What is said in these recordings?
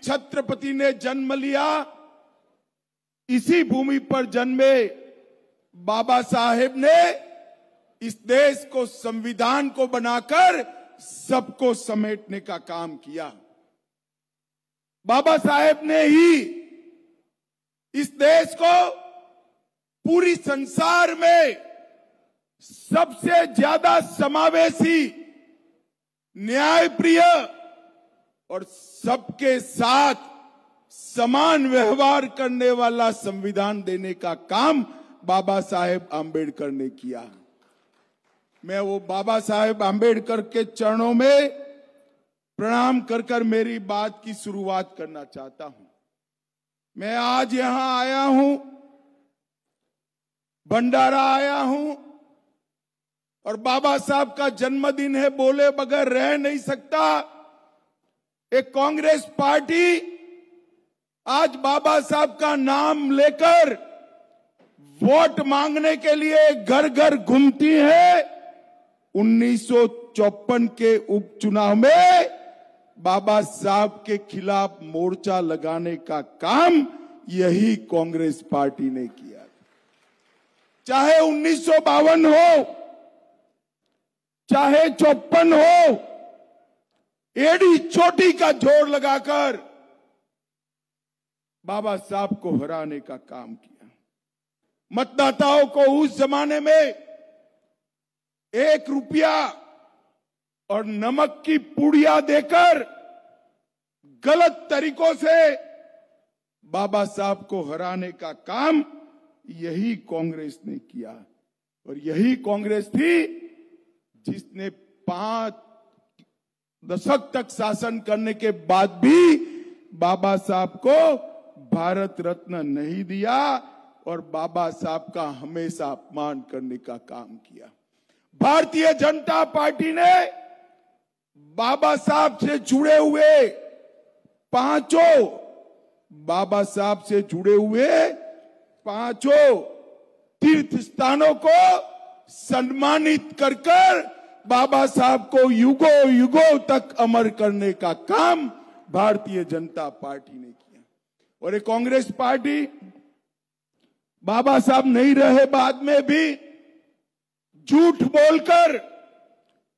छत्रपति ने जन्म लिया, इसी भूमि पर जन्मे बाबा साहेब ने इस देश को, संविधान को बनाकर सबको समेटने का काम किया। बाबा साहेब ने ही इस देश को पूरी संसार में सबसे ज्यादा समावेशी, न्यायप्रिय और सबके साथ समान व्यवहार करने वाला संविधान देने का काम बाबा साहेब आंबेडकर ने किया। मैं वो बाबा साहेब आंबेडकर के चरणों में प्रणाम कर मेरी बात की शुरुआत करना चाहता हूं। मैं आज यहां आया हूं, भंडारा आया हूं, और बाबा साहब का जन्मदिन है, बोले बगैर रह नहीं सकता। एक कांग्रेस पार्टी आज बाबा साहब का नाम लेकर वोट मांगने के लिए घर घर घूमती है। 1954 के उपचुनाव में बाबा साहब के खिलाफ मोर्चा लगाने का काम यही कांग्रेस पार्टी ने किया। चाहे 1952 हो, चाहे 54 हो, एड़ी चोटी का जोर लगाकर बाबा साहब को हराने का काम किया। मतदाताओं को उस जमाने में 1 रुपया और नमक की पुड़िया देकर गलत तरीकों से बाबा साहब को हराने का काम यही कांग्रेस ने किया। और यही कांग्रेस थी जिसने 5 दशक तक शासन करने के बाद भी बाबा साहब को भारत रत्न नहीं दिया और बाबा साहब का हमेशा अपमान करने का काम किया। भारतीय जनता पार्टी ने बाबा साहब से जुड़े हुए पांचों तीर्थ स्थानों को सम्मानित कर बाबा साहब को युगों युगों तक अमर करने का काम भारतीय जनता पार्टी ने किया। और ये कांग्रेस पार्टी, बाबा साहब नहीं रहे बाद में भी झूठ बोलकर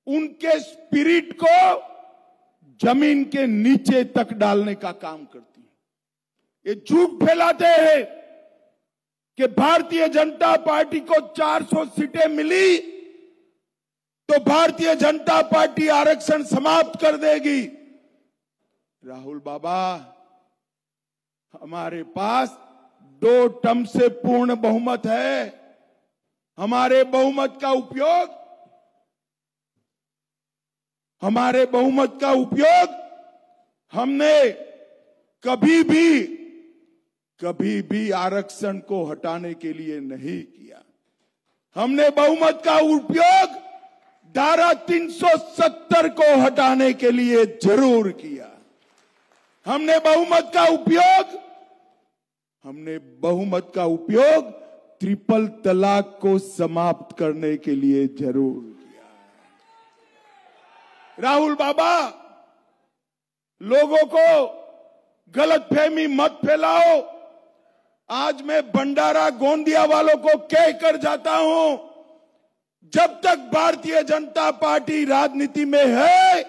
उनके स्पिरिट को जमीन के नीचे तक डालने का काम करती है। ये झूठ फैलाते हैं कि भारतीय जनता पार्टी को 400 सीटें मिली तो भारतीय जनता पार्टी आरक्षण समाप्त कर देगी। राहुल बाबा, हमारे पास 2 टर्म से पूर्ण बहुमत है। हमारे बहुमत का उपयोग हमने कभी भी आरक्षण को हटाने के लिए नहीं किया। हमने बहुमत का उपयोग धारा 370 को हटाने के लिए जरूर किया। हमने बहुमत का उपयोग ट्रिपल तलाक को समाप्त करने के लिए जरूर किया। राहुल बाबा, लोगों को गलतफहमी मत फैलाओ। आज मैं भंडारा गोंदिया वालों को कहकर जाता हूं, जब तक भारतीय जनता पार्टी राजनीति में है,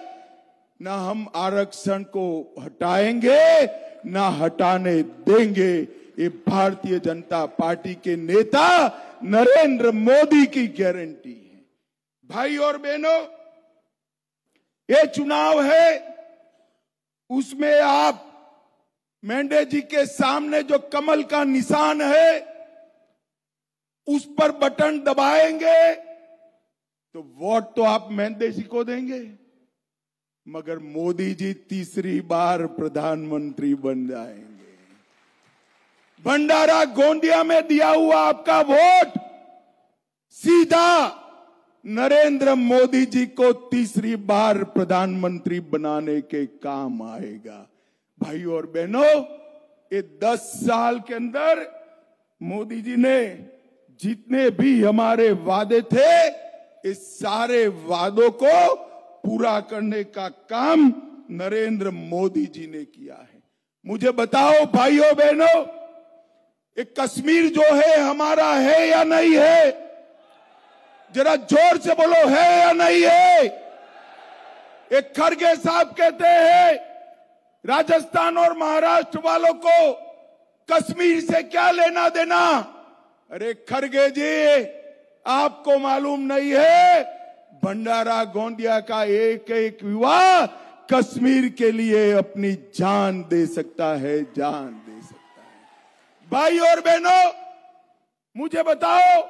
ना हम आरक्षण को हटाएंगे ना हटाने देंगे। ये भारतीय जनता पार्टी के नेता नरेंद्र मोदी की गारंटी है। भाई और बहनों, ये चुनाव है, उसमें आप मेंढे जी के सामने जो कमल का निशान है उस पर बटन दबाएंगे तो वोट तो आप मेंढे जी को देंगे, मगर मोदी जी तीसरी बार प्रधानमंत्री बन जाएंगे। भंडारा गोंदिया में दिया हुआ आपका वोट सीधा नरेंद्र मोदी जी को तीसरी बार प्रधानमंत्री बनाने के काम आएगा। भाई और बहनों, ये 10 साल के अंदर मोदी जी ने जितने भी हमारे वादे थे, इस सारे वादों को पूरा करने का काम नरेंद्र मोदी जी ने किया है। मुझे बताओ भाइयों बहनों, एक कश्मीर जो है हमारा है या नहीं है? जरा जोर से बोलो, है या नहीं है? एक खड़गे साहब कहते हैं राजस्थान और महाराष्ट्र वालों को कश्मीर से क्या लेना देना। अरे खड़गे जी, आपको मालूम नहीं है, भंडारा गोंदिया का एक एक युवा कश्मीर के लिए अपनी जान दे सकता है, जान दे सकता है। भाई और बहनों, मुझे बताओ,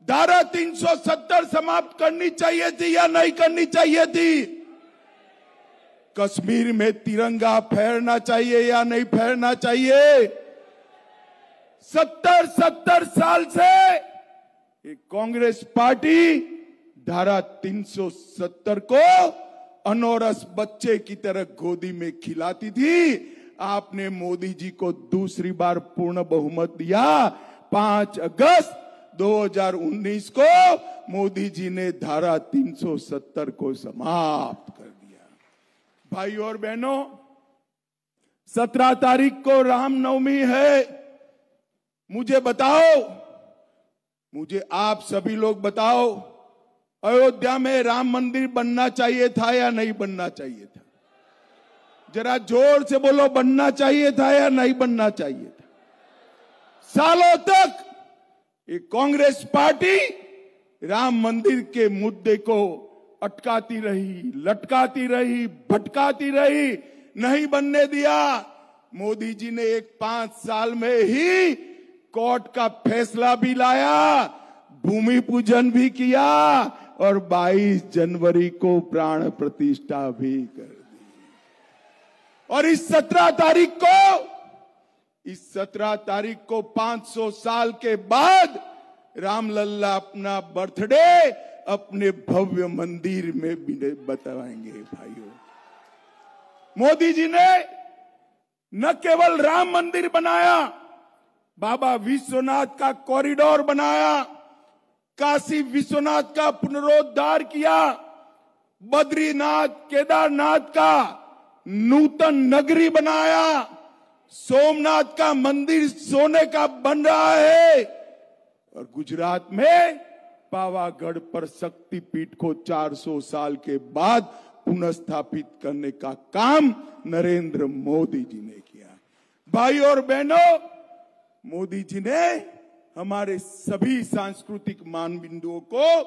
धारा 370 समाप्त करनी चाहिए थी या नहीं करनी चाहिए थी? कश्मीर में तिरंगा फहरना चाहिए या नहीं फहरना चाहिए? 70 साल से एक कांग्रेस पार्टी धारा 370 को अनौरस बच्चे की तरह गोदी में खिलाती थी। आपने मोदी जी को दूसरी बार पूर्ण बहुमत दिया। 5 अगस्त 2019 को मोदी जी ने धारा 370 को समाप्त कर दिया। भाई और बहनों, 17 तारीख को रामनवमी है। मुझे बताओ, मुझे आप सभी लोग बताओ, अयोध्या में राम मंदिर बनना चाहिए था या नहीं बनना चाहिए था? जरा जोर से बोलो, बनना चाहिए था या नहीं बनना चाहिए था? सालों तक एक कांग्रेस पार्टी राम मंदिर के मुद्दे को अटकाती रही, लटकाती रही, भटकाती रही, नहीं बनने दिया। मोदी जी ने एक 5 साल में ही कोर्ट का फैसला भी लाया, भूमि पूजन भी किया और 22 जनवरी को प्राण प्रतिष्ठा भी कर दी। और इस 17 तारीख को 500 साल के बाद रामलल्ला अपना बर्थडे अपने भव्य मंदिर में भी बताएंगे। भाइयों, मोदी जी ने न केवल राम मंदिर बनाया, बाबा विश्वनाथ का कॉरिडोर बनाया, काशी विश्वनाथ का पुनरोद्धार किया, बद्रीनाथ केदारनाथ का नूतन नगरी बनाया, सोमनाथ का मंदिर सोने का बन रहा है और गुजरात में पावागढ़ पर शक्तिपीठ को 400 साल के बाद पुनर्स्थापित करने का काम नरेंद्र मोदी जी ने किया। भाई और बहनों, मोदी जी ने हमारे सभी सांस्कृतिक मानबिंदुओं को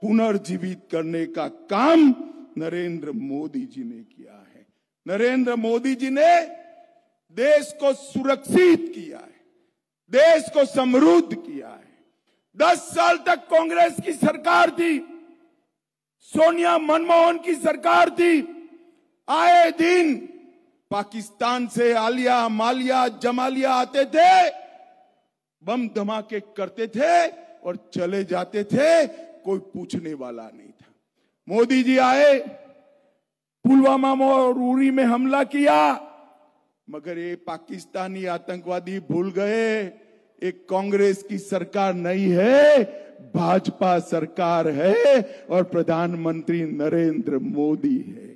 पुनर्जीवित करने का काम नरेंद्र मोदी जी ने किया है। नरेंद्र मोदी जी ने देश को सुरक्षित किया है, देश को समृद्ध किया है। 10 साल तक कांग्रेस की सरकार थी, सोनिया मनमोहन की सरकार थी। आए दिन पाकिस्तान से आलिया, मालिया, जमालिया आते थे, बम धमाके करते थे और चले जाते थे, कोई पूछने वाला नहीं था। मोदी जी आए, पुलवामा और उरी में हमला किया, मगर ये पाकिस्तानी आतंकवादी भूल गए एक कांग्रेस की सरकार नहीं है, भाजपा सरकार है और प्रधानमंत्री नरेंद्र मोदी है।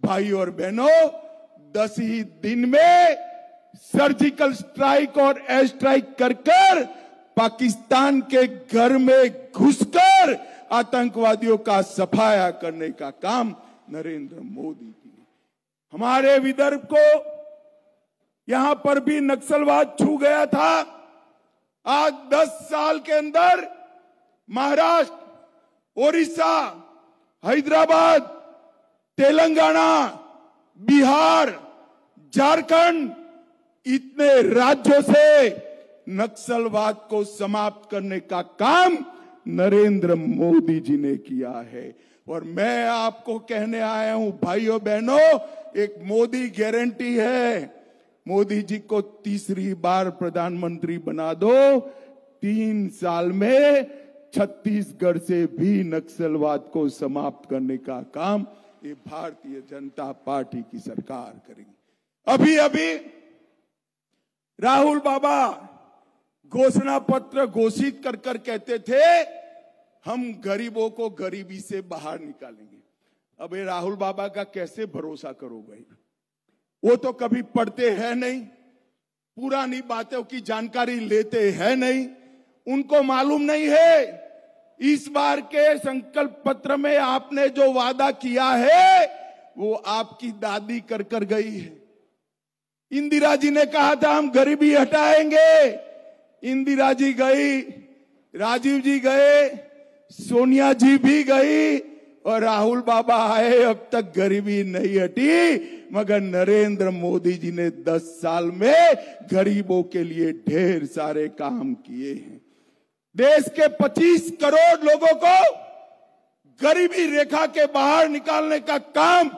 भाई और बहनों, 10 ही दिन में सर्जिकल स्ट्राइक और एयर स्ट्राइक कर पाकिस्तान के घर में घुसकर आतंकवादियों का सफाया करने का काम नरेंद्र मोदी की। हमारे विदर्भ को यहां पर भी नक्सलवाद छू गया था। आज 10 साल के अंदर महाराष्ट्र, ओडिशा, हैदराबाद, तेलंगाना, बिहार, झारखंड, इतने राज्यों से नक्सलवाद को समाप्त करने का काम नरेंद्र मोदी जी ने किया है। और मैं आपको कहने आया हूं भाइयों बहनों, एक मोदी गारंटी है। मोदी जी को तीसरी बार प्रधानमंत्री बना दो, 3 साल में छत्तीसगढ़ से भी नक्सलवाद को समाप्त करने का काम ये भारतीय जनता पार्टी की सरकार करेगी। अभी अभी राहुल बाबा घोषणा पत्र घोषित कर कहते थे हम गरीबों को गरीबी से बाहर निकालेंगे। अब ये राहुल बाबा का कैसे भरोसा करोगे? वो तो कभी पढ़ते हैं नहीं, पुरानी बातों की जानकारी लेते हैं नहीं, उनको मालूम नहीं है इस बार के संकल्प पत्र में आपने जो वादा किया है वो आपकी दादी कर कर गई है। इंदिरा जी ने कहा था हम गरीबी हटाएंगे, इंदिरा जी गई, राजीव जी गए, सोनिया जी भी गई और राहुल बाबा आए, अब तक गरीबी नहीं हटी। मगर नरेंद्र मोदी जी ने 10 साल में गरीबों के लिए ढेर सारे काम किए हैं। देश के 25 करोड़ लोगों को गरीबी रेखा के बाहर निकालने का काम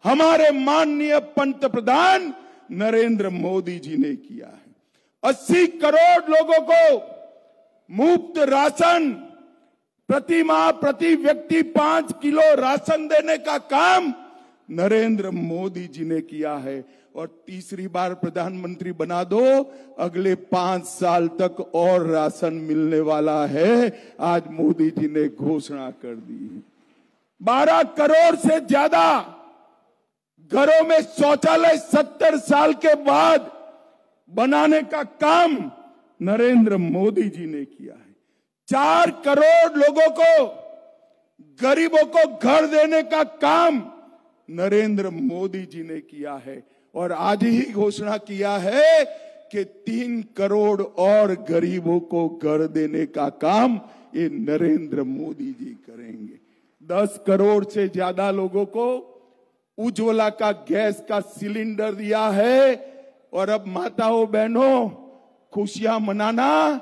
हमारे माननीय पंत प्रधान नरेंद्र मोदी जी ने किया है। 80 करोड़ लोगों को मुफ्त राशन, प्रति माह प्रति व्यक्ति 5 किलो राशन देने का काम नरेंद्र मोदी जी ने किया है। और तीसरी बार प्रधानमंत्री बना दो, अगले 5 साल तक और राशन मिलने वाला है, आज मोदी जी ने घोषणा कर दी है। 12 करोड़ से ज्यादा घरों में शौचालय 70 साल के बाद बनाने का काम नरेंद्र मोदी जी ने किया है। 4 करोड़ लोगों को, गरीबों को घर देने का काम नरेंद्र मोदी जी ने किया है। और आज ही घोषणा किया है कि 3 करोड़ और गरीबों को घर देने का काम ये नरेंद्र मोदी जी करेंगे। 10 करोड़ से ज्यादा लोगों को उज्ज्वला का गैस का सिलेंडर दिया है। और अब माताओं बहनों, खुशियां मनाना,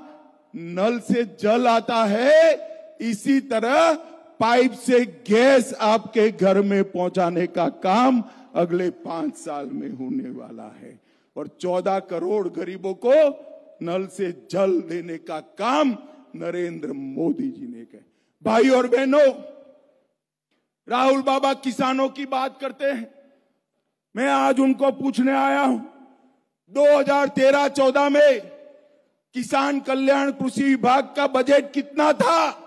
नल से जल आता है, इसी तरह पाइप से गैस आपके घर में पहुंचाने का काम अगले 5 साल में होने वाला है। और 14 करोड़ गरीबों को नल से जल देने का काम नरेंद्र मोदी जी ने किया। भाई और बहनों, राहुल बाबा किसानों की बात करते हैं, मैं आज उनको पूछने आया हूं 2013-14 में किसान कल्याण कृषि विभाग का बजट कितना था?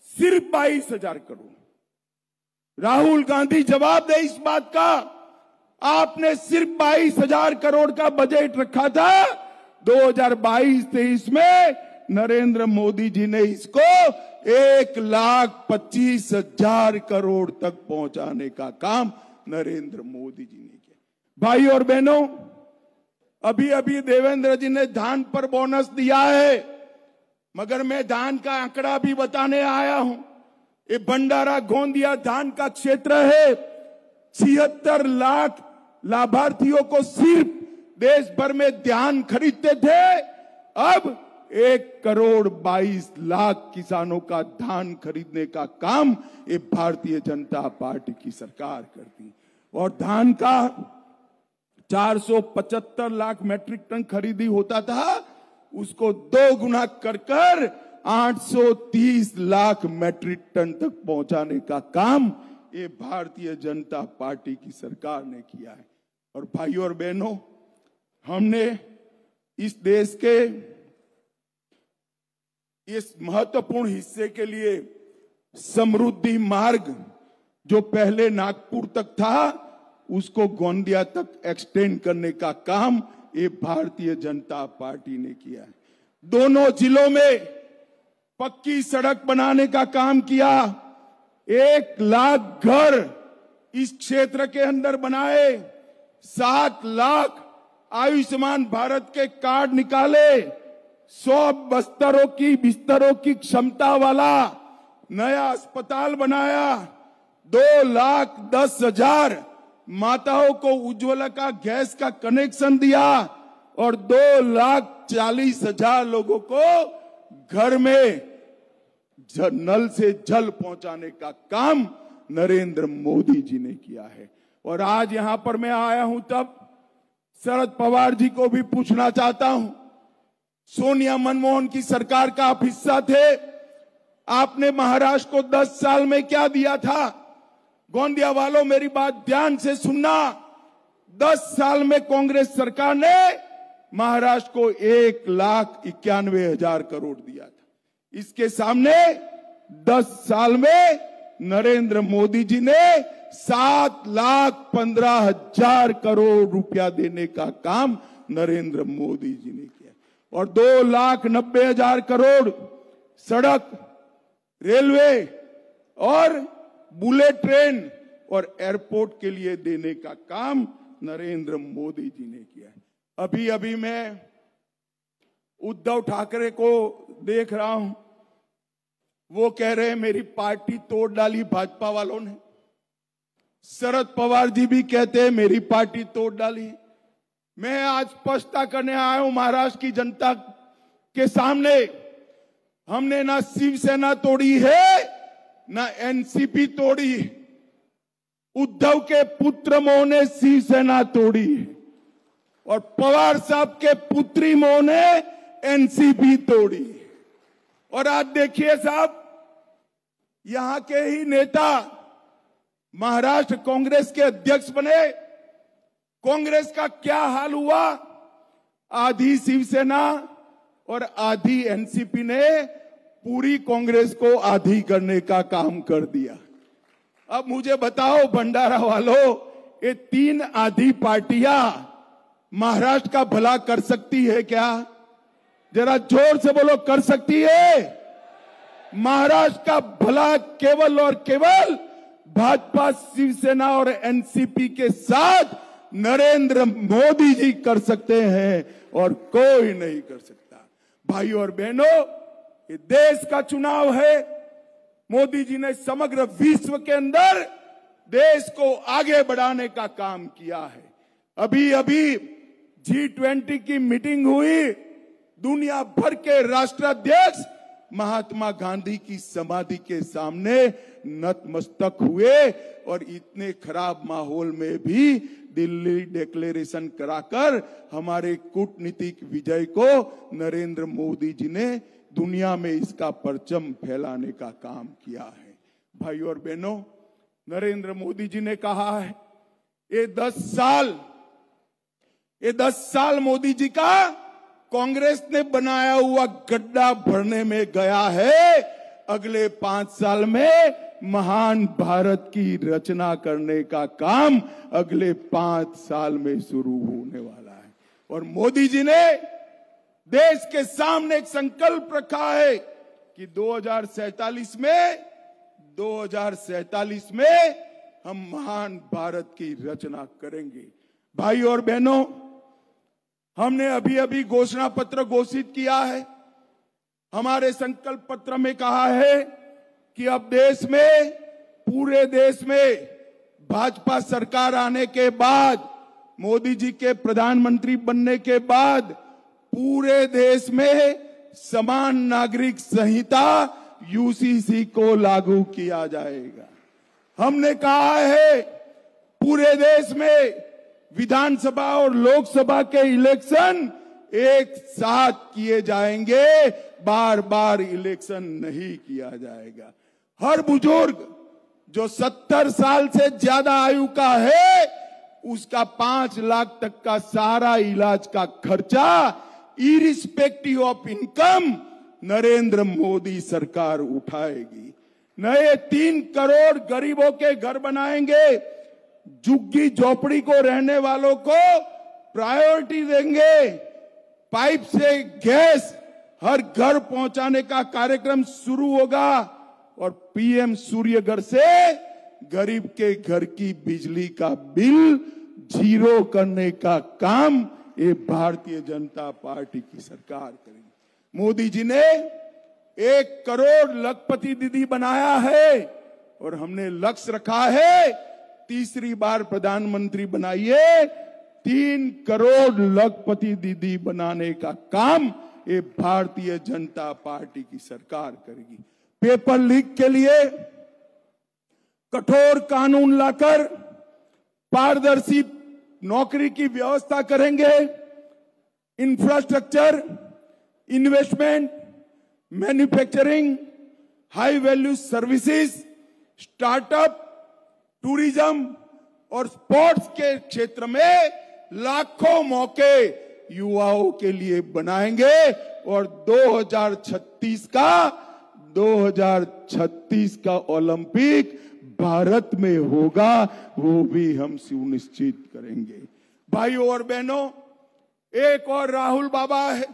सिर्फ 22,000 करोड़। राहुल गांधी जवाब दे इस बात का, आपने सिर्फ 22,000 करोड़ का बजट रखा था। 2022-23 में नरेंद्र मोदी जी ने इसको 1,25,000 करोड़ तक पहुंचाने का काम नरेंद्र मोदी जी ने किया। भाई और बहनों, अभी अभी देवेंद्र जी ने धान पर बोनस दिया है, मगर मैं धान का आंकड़ा भी बताने आया हूं। ये भंडारा गोंदिया धान का क्षेत्र है। 76 लाख लाभार्थियों को सिर्फ देश भर में धान खरीदते थे, अब 1,22,00,000 किसानों का धान खरीदने का काम ये भारतीय जनता पार्टी की सरकार करती। और धान का 475 लाख मैट्रिक टन खरीदी होता था, उसको 2 गुना कर 830 लाख मैट्रिक टन तक पहुंचाने का काम ये भारतीय जनता पार्टी की सरकार ने किया है। और भाइयों और बहनों, हमने इस देश के इस महत्वपूर्ण हिस्से के लिए समृद्धि मार्ग जो पहले नागपुर तक था, उसको गोंदिया तक एक्सटेंड करने का काम ये भारतीय जनता पार्टी ने किया है। दोनों जिलों में पक्की सड़क बनाने का काम किया। 1 लाख घर इस क्षेत्र के अंदर बनाए। 7 लाख आयुष्मान भारत के कार्ड निकाले। 100 बिस्तरों की क्षमता वाला नया अस्पताल बनाया। 2,10,000 माताओं को उज्ज्वला का गैस का कनेक्शन दिया और 2,40,000 लोगों को घर में नल से जल पहुंचाने का काम नरेंद्र मोदी जी ने किया है। और आज यहां पर मैं आया हूं तब शरद पवार जी को भी पूछना चाहता हूं, सोनिया मनमोहन की सरकार का आप हिस्सा थे, आपने महाराष्ट्र को 10 साल में क्या दिया था? गोंदिया वालों, मेरी बात ध्यान से सुनना। 10 साल में कांग्रेस सरकार ने महाराष्ट्र को 1,91,000 करोड़ दिया था। इसके सामने 10 साल में नरेंद्र मोदी जी ने 7,15,000 करोड़ रुपया देने का काम नरेंद्र मोदी जी ने किया और 2,90,000 करोड़ सड़क, रेलवे और बुलेट ट्रेन और एयरपोर्ट के लिए देने का काम नरेंद्र मोदी जी ने किया है। अभी अभी मैं उद्धव ठाकरे को देख रहा हूं, वो कह रहे हैं मेरी पार्टी तोड़ डाली भाजपा वालों ने। शरद पवार जी भी कहते हैं मेरी पार्टी तोड़ डाली। मैं आज स्पष्टता करने आया हूं महाराष्ट्र की जनता के सामने, हमने ना शिवसेना तोड़ी है ना एनसीपी तोड़ी है। उद्धव के पुत्र मोह ने शिवसेना तोड़ी है और पवार साहब के पुत्री मोह ने एनसीपी तोड़ी है। और आज देखिए साहब, यहां के ही नेता महाराष्ट्र कांग्रेस के अध्यक्ष बने। कांग्रेस का क्या हाल हुआ? आधी शिवसेना और आधी एनसीपी ने पूरी कांग्रेस को आधी करने का काम कर दिया। अब मुझे बताओ भंडारा वालों, ये 3 आधी पार्टियां महाराष्ट्र का भला कर सकती है क्या? जरा जोर से बोलो, कर सकती है? महाराष्ट्र का भला केवल और केवल भाजपा, शिवसेना और एनसीपी के साथ नरेंद्र मोदी जी कर सकते हैं और कोई नहीं कर सकता। भाई और बहनों, ये देश का चुनाव है। मोदी जी ने समग्र विश्व के अंदर देश को आगे बढ़ाने का काम किया है। अभी अभी G20 की मीटिंग हुई, दुनिया भर के राष्ट्राध्यक्ष महात्मा गांधी की समाधि के सामने नतमस्तक हुए और इतने खराब माहौल में भी दिल्ली डिक्लेरेशन कराकर हमारे कूटनीतिक विजय को नरेंद्र मोदी जी ने दुनिया में इसका परचम फैलाने का काम किया है। भाई और बहनों, नरेंद्र मोदी जी ने कहा है ये 10 साल मोदी जी का कांग्रेस ने बनाया हुआ गड्ढा भरने में गया है। अगले 5 साल में महान भारत की रचना करने का काम अगले 5 साल में शुरू होने वाला है। और मोदी जी ने देश के सामने एक संकल्प रखा है कि 2047 में हम महान भारत की रचना करेंगे। भाई और बहनों, हमने अभी अभी घोषणा पत्र घोषित किया है। हमारे संकल्प पत्र में कहा है कि अब देश में, पूरे देश में भाजपा सरकार आने के बाद, मोदी जी के प्रधानमंत्री बनने के बाद पूरे देश में समान नागरिक संहिता यूसीसी को लागू किया जाएगा। हमने कहा है पूरे देश में विधानसभा और लोकसभा के इलेक्शन एक साथ किए जाएंगे, बार बार इलेक्शन नहीं किया जाएगा। हर बुजुर्ग जो 70 साल से ज्यादा आयु का है, उसका 5 लाख तक का सारा इलाज का खर्चा irrespective of income Narendra Modi सरकार उठाएगी। नए 3 करोड़ गरीबों के घर बनाएंगे। झुग्गी झोपड़ी को रहने वालों को प्रायोरिटी देंगे। पाइप से गैस हर घर पहुंचाने का कार्यक्रम शुरू होगा और पीएम सूर्यघर से गरीब के घर की बिजली का बिल 0 करने का काम ये भारतीय जनता पार्टी की सरकार करेगी। मोदी जी ने 1 करोड़ लखपति दीदी बनाया है और हमने लक्ष्य रखा है तीसरी बार प्रधानमंत्री बनाइए 3 करोड़ लखपति दीदी बनाने का काम ये भारतीय जनता पार्टी की सरकार करेगी। पेपर लीक के लिए कठोर कानून लाकर पारदर्शी नौकरी की व्यवस्था करेंगे। Infrastructure, investment, manufacturing, high value services, startup, tourism और स्पोर्ट्स के क्षेत्र में लाखों मौके युवाओं के लिए बनाएंगे और 2036 का ओलंपिक भारत में होगा वो भी हम सुनिश्चित करेंगे। भाइयों और बहनों, एक और राहुल बाबा है,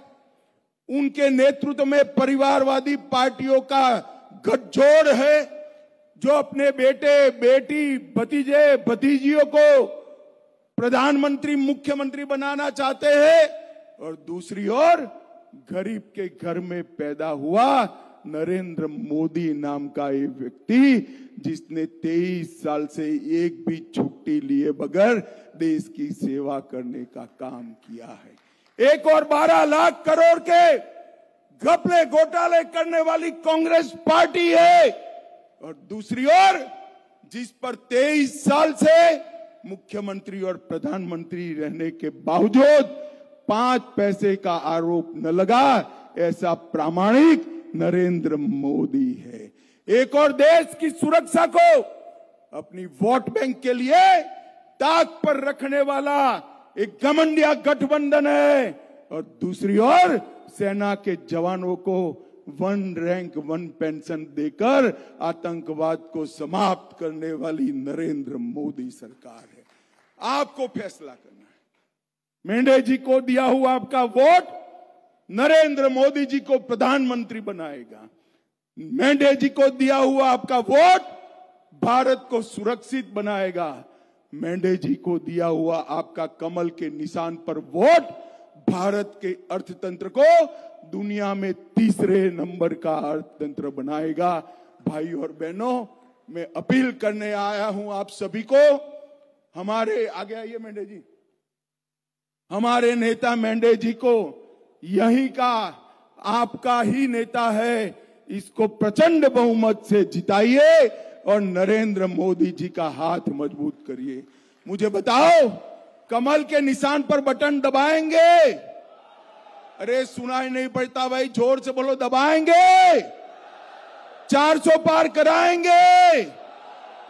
उनके नेतृत्व में परिवारवादी पार्टियों का गठजोड़ है, जो अपने बेटे बेटी भतीजे भतीजियों को प्रधानमंत्री मुख्यमंत्री बनाना चाहते हैं, और दूसरी ओर गरीब के घर में पैदा हुआ नरेंद्र मोदी नाम का एक व्यक्ति, जिसने 23 साल से एक भी छुट्टी लिए बगैर देश की सेवा करने का काम किया है। एक और 12 लाख करोड़ के घपले घोटाले करने वाली कांग्रेस पार्टी है, और दूसरी ओर जिस पर 23 साल से मुख्यमंत्री और प्रधानमंत्री रहने के बावजूद 5 पैसे का आरोप न लगा, ऐसा प्रामाणिक नरेंद्र मोदी है। एक और देश की सुरक्षा को अपनी वोट बैंक के लिए ताक पर रखने वाला एक घमंडिया गठबंधन है, और दूसरी ओर सेना के जवानों को 1 रैंक 1 पेंशन देकर आतंकवाद को समाप्त करने वाली नरेंद्र मोदी सरकार है। आपको फैसला करना है। मेंढे जी को दिया हुआ आपका वोट नरेंद्र मोदी जी को प्रधानमंत्री बनाएगा। मेंढे जी को दिया हुआ आपका वोट भारत को सुरक्षित बनाएगा। मेंढे जी को दिया हुआ आपका कमल के निशान पर वोट भारत के अर्थतंत्र को दुनिया में 3रे नंबर का अर्थतंत्र बनाएगा। भाई और बहनों, मैं अपील करने आया हूं आप सभी को, हमारे आगे आइए मेंढे जी, हमारे नेता मेंढे जी को, यही का आपका ही नेता है, इसको प्रचंड बहुमत से जिताइए और नरेंद्र मोदी जी का हाथ मजबूत करिए। मुझे बताओ, कमल के निशान पर बटन दबाएंगे? अरे सुनाई नहीं पड़ता भाई, जोर से बोलो, दबाएंगे? 400 पार कराएंगे?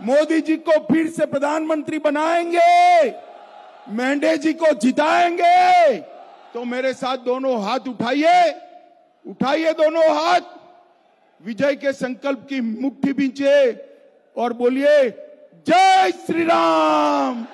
मोदी जी को फिर से प्रधानमंत्री बनाएंगे? मेंढे जी को जिताएंगे? तो मेरे साथ दोनों हाथ उठाइए, उठाइए दोनों हाथ, विजय के संकल्प की मुट्ठी बींचे और बोलिए जय श्री राम।